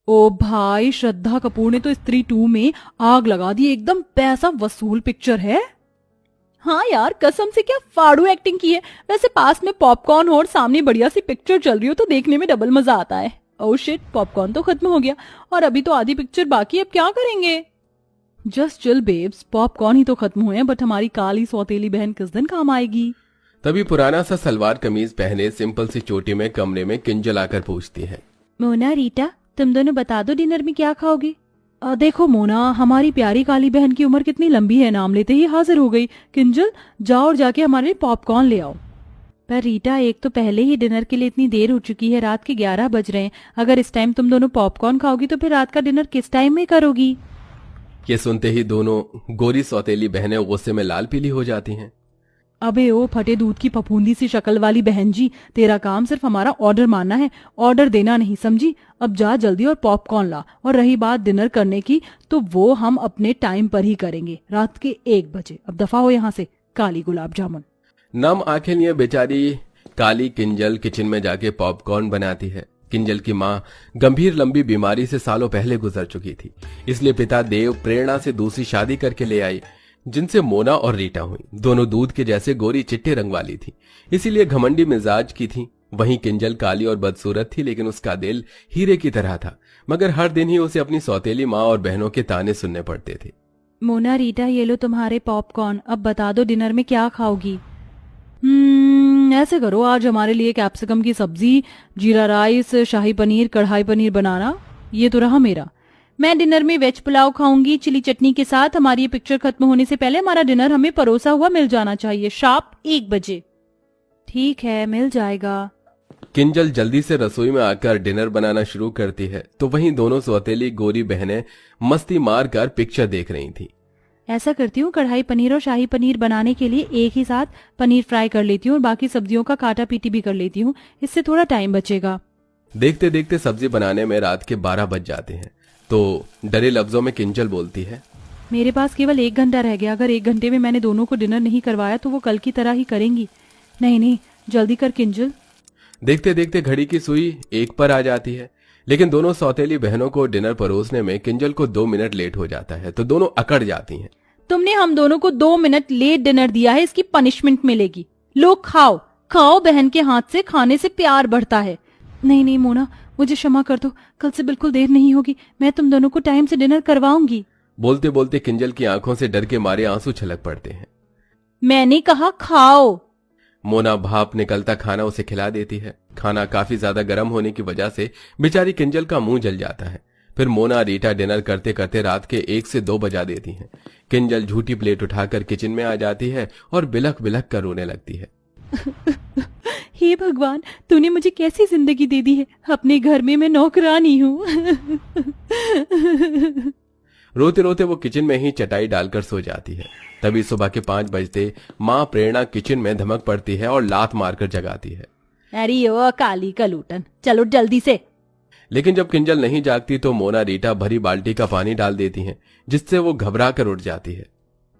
ओ भाई, श्रद्धा कपूर ने तो स्त्री 2 में आग लगा दी, एकदम पैसा वसूल पिक्चर है। हाँ यार, कसम से क्या फाड़ू एक्टिंग की है। वैसे पास में पॉपकॉर्न हो और सामने बढ़िया सी पिक्चर चल रही हो तो देखने में डबल मजा आता है। ओह शिट, पॉपकॉर्न तो खत्म हो गया और अभी तो आधी पिक्चर बाकी, अब क्या करेंगे। जस्ट चिल बेब्स, पॉपकॉर्न ही तो खत्म हुए हैं, बट हमारी काली सौतेली बहन किस दिन काम आएगी। तभी पुराना सा सलवार कमीज पहने सिंपल सी चोटी में कमरे में किंजल आकर पूछती है, मोना रीटा, तुम दोनों बता दो डिनर में क्या खाओगे। देखो मोना, हमारी प्यारी काली बहन की उम्र कितनी लंबी है, नाम लेते ही हाजिर हो गई। किंजल, जाओ और जाके हमारे लिए पॉपकॉर्न ले आओ। पर रीटा, एक तो पहले ही डिनर के लिए इतनी देर हो चुकी है, रात के 11 बज रहे हैं। अगर इस टाइम तुम दोनों पॉपकॉर्न खाओगी तो फिर रात का डिनर किस टाइम में करोगी। ये सुनते ही दोनों गोरी सौतेली बहनें गुस्से में लाल पीली हो जाती हैं। अबे ओ फटे दूध की फफूंदी सी शक्ल वाली बहन जी, तेरा काम सिर्फ हमारा ऑर्डर मानना है, ऑर्डर देना नहीं, समझी। अब जा जल्दी और पॉपकॉर्न ला। और रही बात डिनर करने की, तो वो हम अपने टाइम पर ही करेंगे, रात के 1 बजे। अब दफा हो यहाँ से, काली गुलाब जामुन। नम आंखें लिए बेचारी काली किंजल किचन में जाके पॉपकॉर्न बनाती है। किंजल की माँ गंभीर लंबी बीमारी से सालों पहले गुजर चुकी थी, इसलिए पिता देव प्रेरणा से दूसरी शादी करके ले आई, जिनसे मोना और रीटा हुई। दोनों दूध के जैसे गोरी चिट्टे रंग वाली थी, इसीलिए घमंडी मिजाज की थी। वहीं किंजल काली और बदसूरत थी, लेकिन उसका दिल हीरे की तरह था। मगर हर दिन ही उसे अपनी सौतेली माँ और बहनों के ताने सुनने पड़ते थे। मोना रीटा, ये लो तुम्हारे पॉपकॉर्न, अब बता दो डिनर में क्या खाओगी। ऐसे करो, आज हमारे लिए कैप्सिकम की सब्जी, जीरा राइस, शाही पनीर, कढ़ाई पनीर बनाना। ये तो रहा मेरा। मैं डिनर में वेज पुलाव खाऊंगी चिली चटनी के साथ। हमारी ये पिक्चर खत्म होने से पहले हमारा डिनर हमें परोसा हुआ मिल जाना चाहिए, शार्प 1 बजे। ठीक है, मिल जाएगा। किंजल जल्दी से रसोई में आकर डिनर बनाना शुरू करती है, तो वहीं दोनों सौतेली गोरी बहनें मस्ती मारकर पिक्चर देख रही थीं। ऐसा करती हूँ, कढ़ाई पनीर और शाही पनीर बनाने के लिए एक ही साथ पनीर फ्राई कर लेती हूँ और बाकी सब्जियों का काटा पीटी भी कर लेती हूँ, इससे थोड़ा टाइम बचेगा। देखते देखते सब्जी बनाने में रात के 12 बज जाते हैं, तो डरे लफ्जों में किंजल बोलती है, मेरे पास केवल 1 घंटा रह गया। अगर 1 घंटे में मैंने दोनों को डिनर नहीं करवाया तो वो कल की तरह ही करेंगी। नहीं, जल्दी कर किंजल। देखते देखते घड़ी की सुई 1 पर आ जाती है, लेकिन दोनों सौतेली बहनों को डिनर परोसने में किंजल को 2 मिनट लेट हो जाता है, तो दोनों अकड़ जाती हैं। तुमने हम दोनों को 2 मिनट लेट डिनर दिया है, इसकी पनिशमेंट मिलेगी। लो खाओ खाओ, बहन के हाथ से खाने से प्यार बढ़ता है। नहीं मोना, मुझे क्षमा कर दो, कल से बिल्कुल देर नहीं होगी, मैं तुम दोनों को टाइम से डिनर करवाऊंगी। बोलते बोलते किंजल की आंखों से डर के मारे आंसू छलक पड़ते हैं। मैंने कहा खाओ। मोना भाप निकलता खाना उसे खिला देती है। खाना काफी ज्यादा गर्म होने की वजह से बेचारी किंजल का मुंह जल जाता है। फिर मोना रीटा डिनर करते करते रात के 1 से 2 बजा देती हैं। किंजल झूठी प्लेट उठाकर किचन में आ जाती है और बिलख बिलख कर रोने लगती है। हे भगवान, तूने मुझे कैसी जिंदगी दे दी है, अपने घर में मैं नौकरानी हूँ। रोते रोते वो किचन में ही चटाई डालकर सो जाती है। तभी सुबह के 5 बजते माँ प्रेरणा किचन में धमक पड़ती है और लात मारकर जगाती है। अरे ओ काली कलूटन, चलो जल्दी से। लेकिन जब किंजल नहीं जागती तो मोना रीटा भरी बाल्टी का पानी डाल देती हैं, जिससे वो घबरा कर उठ जाती है।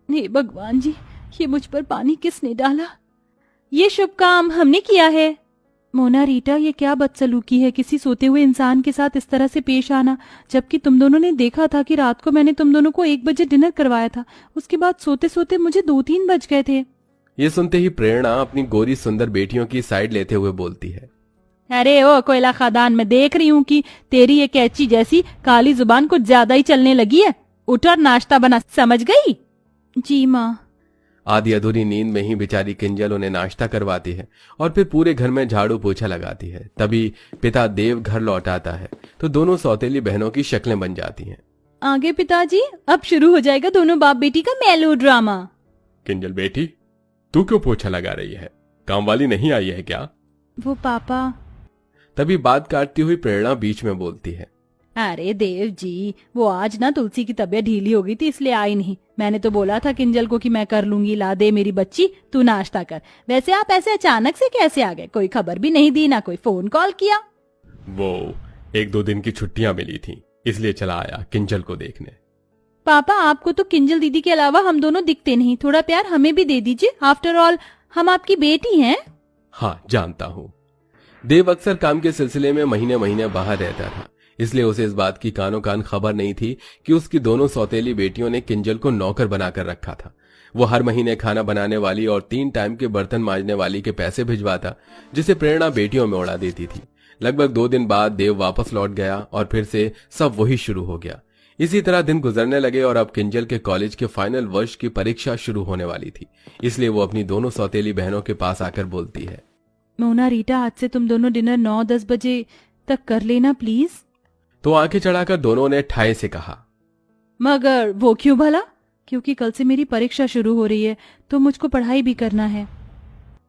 हे भगवान जी, ये मुझ पर पानी किसने डाला? ये शुभ काम हमने किया है। मोना रीटा, ये क्या बदसलूकी है, किसी सोते हुए इंसान के साथ इस तरह से पेश आना, जबकि तुम दोनों ने देखा था कि रात को मैंने तुम दोनों को 1 बजे डिनर करवाया था। उसके बाद सोते सोते मुझे 2-3 बज गए थे। ये सुनते ही प्रेरणा अपनी गोरी सुंदर बेटियों की साइड लेते हुए बोलती है, अरे ओ कोयला खादान, मैं देख रही हूँ कि तेरी ये कैची जैसी काली जुबान कुछ ज्यादा ही चलने लगी है। उठ और नाश्ता बना, समझ गई? जी माँ। आधी अधूरी नींद में ही बेचारी किंजल उन्हें नाश्ता करवाती है और फिर पूरे घर में झाड़ू पोछा लगाती है। तभी पिता देव घर लौट आता है, तो दोनों सौतेली बहनों की शक्लें बन जाती हैं। आगे पिताजी, अब शुरू हो जाएगा दोनों बाप बेटी का मेलो ड्रामा। किंजल बेटी, तू क्यों पोछा लगा रही है? काम वाली नहीं आई है क्या? वो पापा। तभी बात काटती हुई प्रेरणा बीच में बोलती है, अरे देव जी, वो आज ना तुलसी की तबीयत ढीली हो गई थी, इसलिए आई नहीं। मैंने तो बोला था किंजल को कि मैं कर लूंगी, ला दे मेरी बच्ची, तू नाश्ता कर। वैसे आप ऐसे अचानक से कैसे आ गए? कोई खबर भी नहीं दी, ना कोई फोन कॉल किया। वो 1-2 दिन की छुट्टियां मिली थी, इसलिए चला आया किंजल को देखने। पापा, आपको तो किंजल दीदी के अलावा हम दोनों दिखते नहीं, थोड़ा प्यार हमें भी दे दीजिए। आफ्टर ऑल हम आपकी बेटी हैं। हाँ जानता हूँ। देव अक्सर काम के सिलसिले में महीने महीने बाहर रहता था, इसलिए उसे इस बात की कानों कान खबर नहीं थी कि उसकी दोनों सौतेली बेटियों ने किंजल को नौकर बनाकर रखा था। वो हर महीने खाना बनाने वाली और 3 टाइम के बर्तन मांजने वाली के पैसे भिजवाता, जिसे प्रेरणा बेटियों में उड़ा देती थी। लगभग 2 दिन बाद देव वापस लौट गया और फिर से सब वही शुरू हो गया। इसी तरह दिन गुजरने लगे और अब किंजल के कॉलेज के फाइनल वर्ष की परीक्षा शुरू होने वाली थी। इसलिए वो अपनी दोनों सौतेली बहनों के पास आकर बोलती है, मोना रीटा, आज से तुम दोनों डिनर 9-10 बजे तक कर लेना प्लीज। तो आंखें चढ़ाकर दोनों ने ठाए से कहा, मगर वो क्यों भला? क्योंकि कल से मेरी परीक्षा शुरू हो रही है तो मुझको पढ़ाई भी करना है।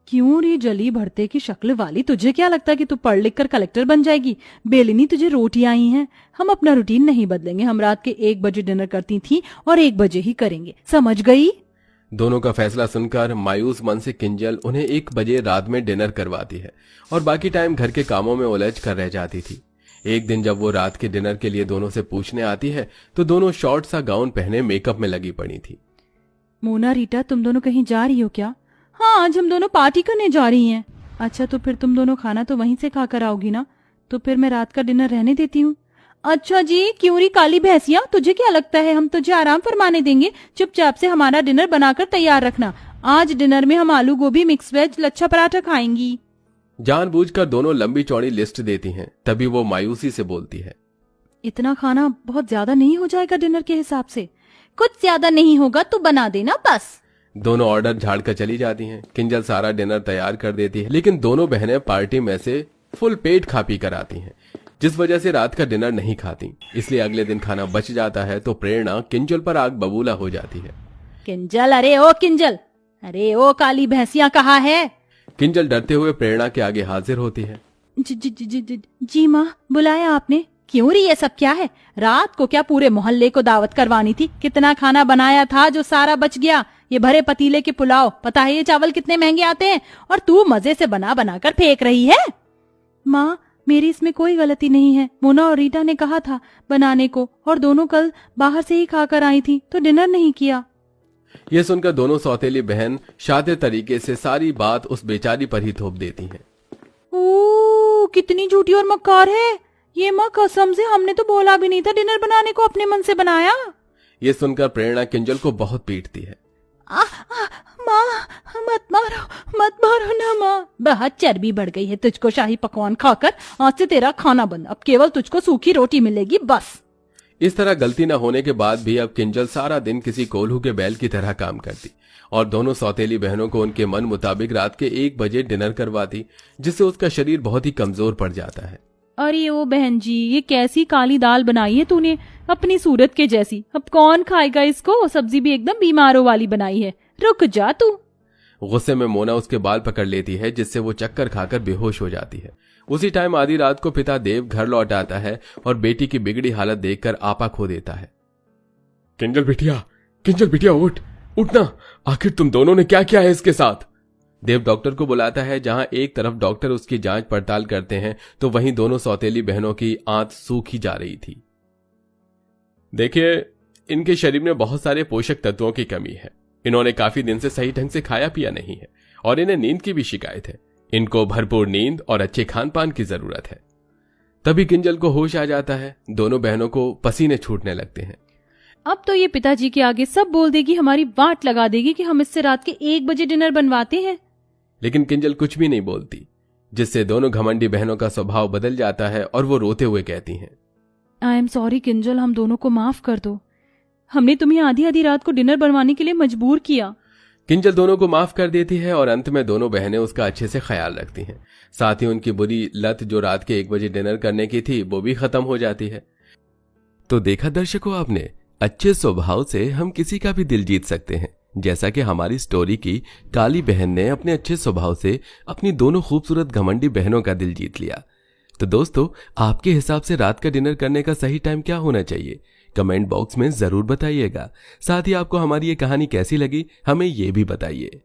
क्यों रे जली भरते की शक्ल वाली, तुझे क्या लगता कि तू पढ़ लिख कर कलेक्टर बन जाएगी? बेलिनी तुझे रोटी आई हैं। हम अपना रूटीन नहीं बदलेंगे। हम रात के 1 बजे डिनर करती थी और 1 बजे ही करेंगे, समझ गई? दोनों का फैसला सुनकर मायूस मन से किंजल उन्हें 1 बजे रात में डिनर करवाती है और बाकी टाइम घर के कामों में उलझ कर रह जाती थी। एक दिन जब वो रात के डिनर के लिए दोनों से पूछने आती है तो दोनों शॉर्ट सा गाउन पहने मेकअप में लगी पड़ी थी। मोना रीटा, तुम दोनों कहीं जा रही हो क्या? हाँ, आज हम दोनों पार्टी करने जा रही हैं। अच्छा, तो फिर तुम दोनों खाना तो वहीं से खा कर आओगी ना? तो फिर मैं रात का डिनर रहने देती हूँ। अच्छा जी, क्यों री काली भैंसिया, तुझे क्या लगता है हम तुझे आराम फरमाने देंगे? चुपचाप से हमारा डिनर बनाकर तैयार रखना। आज डिनर में हम आलू गोभी, मिक्स वेज, लच्छा पराठा खाएंगी। जानबूझकर दोनों लंबी चौड़ी लिस्ट देती हैं। तभी वो मायूसी से बोलती है, इतना खाना बहुत ज्यादा नहीं हो जाएगा डिनर के हिसाब से? कुछ ज्यादा नहीं होगा, तू बना देना बस। दोनों ऑर्डर झाड़ कर चली जाती हैं। किंजल सारा डिनर तैयार कर देती है, लेकिन दोनों बहनें पार्टी में से फुल पेट खा पी कर आती हैं, जिस वजह से रात का डिनर नहीं खाती। इसलिए अगले दिन खाना बच जाता है तो प्रेरणा किंजल पर आग बबूला हो जाती है। किंजल, अरे ओ किंजल, अरे ओ काली भैंसिया कहाँ है? किंजल डरते हुए प्रेरणा के आगे हाजिर होती है। जी माँ, बुलाया आपने? क्यों री, ये सब क्या है? रात को क्या पूरे मोहल्ले को दावत करवानी थी? कितना खाना बनाया था जो सारा बच गया। ये भरे पतीले के पुलाव, पता है ये चावल कितने महंगे आते हैं? और तू मजे से बना बना कर फेंक रही है। माँ, मेरी इसमें कोई गलती नहीं है। मोना और रीटा ने कहा था बनाने को और दोनों कल बाहर से ही खाकर आई थी तो डिनर नहीं किया। ये सुनकर दोनों सौतेली बहन शातिर तरीके से सारी बात उस बेचारी पर ही थोप देती हैं। ओ, कितनी झूठी और मक्कार है ये। माँ कसम से हमने तो बोला भी नहीं था डिनर बनाने को, अपने मन से बनाया। ये सुनकर प्रेरणा किंजल को बहुत पीटती है। माँ, मत मारो ना माँ। बहुत चर्बी बढ़ गई है तुझको शाही पकवान खाकर। आज से तेरा खाना बंद, अब केवल तुझको सूखी रोटी मिलेगी बस। इस तरह गलती न होने के बाद भी अब किंजल सारा दिन किसी कोल्हू के बैल की तरह काम करती और दोनों सौतेली बहनों को उनके मन मुताबिक रात के 1 बजे डिनर करवाती, जिससे उसका शरीर बहुत ही कमजोर पड़ जाता है। अरे ओ बहन जी, ये कैसी काली दाल बनाई है तूने, अपनी सूरत के जैसी। अब कौन खाएगा इसको? सब्जी भी एकदम बीमारों वाली बनाई है। रुक जा तू। गुस्से में मोना उसके बाल पकड़ लेती है, जिससे वो चक्कर खाकर बेहोश हो जाती है। उसी टाइम आधी रात को पिता देव घर लौट आता है और बेटी की बिगड़ी हालत देखकर आपा खो देता है। किंजल बिटिया उठना, आखिर तुम दोनों ने क्या किया है इसके साथ? देव डॉक्टर को बुलाता है। जहां एक तरफ डॉक्टर उसकी जांच पड़ताल करते हैं तो वहीं दोनों सौतेली बहनों की आंत सूखी जा रही थी। देखिए, इनके शरीर में बहुत सारे पोषक तत्वों की कमी है। इन्होंने काफी दिन से सही ढंग से खाया पिया नहीं है और इन्हें नींद की भी शिकायत है। इनको भरपूर नींद और अच्छे खान पान की जरूरत है। तभी किंजल को होश आ जाता है। दोनों बहनों को पसीने छूटने लगते हैं। अब तो ये पिताजी के आगे सब बोल देगी, हमारी वाट लगा देगी कि हम इससे रात के 1 बजे डिनर बनवाते हैं। लेकिन किंजल कुछ भी नहीं बोलती, जिससे दोनों घमंडी बहनों का स्वभाव बदल जाता है और वो रोते हुए कहती हैं, आई एम सॉरी किंजल, हम दोनों को माफ कर दो। हमने तुम्हें आधी आधी रात को डिनर बनवाने के लिए मजबूर किया। किंजल दोनों को माफ कर देती है और अंत में दोनों बहनें उसका अच्छे से ख्याल रखती हैं। साथ ही उनकी बुरी लत जो रात के 1 बजे डिनर करने की थी वो भी खत्म हो जाती है। तो देखा दर्शकों आपने, अच्छे स्वभाव से हम किसी का भी दिल जीत सकते हैं, जैसा कि हमारी स्टोरी की काली बहन ने अपने अच्छे स्वभाव से अपनी दोनों खूबसूरत घमंडी बहनों का दिल जीत लिया। तो दोस्तों, आपके हिसाब से रात का डिनर करने का सही टाइम क्या होना चाहिए? कमेंट बॉक्स में जरूर बताइएगा। साथ ही आपको हमारी ये कहानी कैसी लगी हमें ये भी बताइए।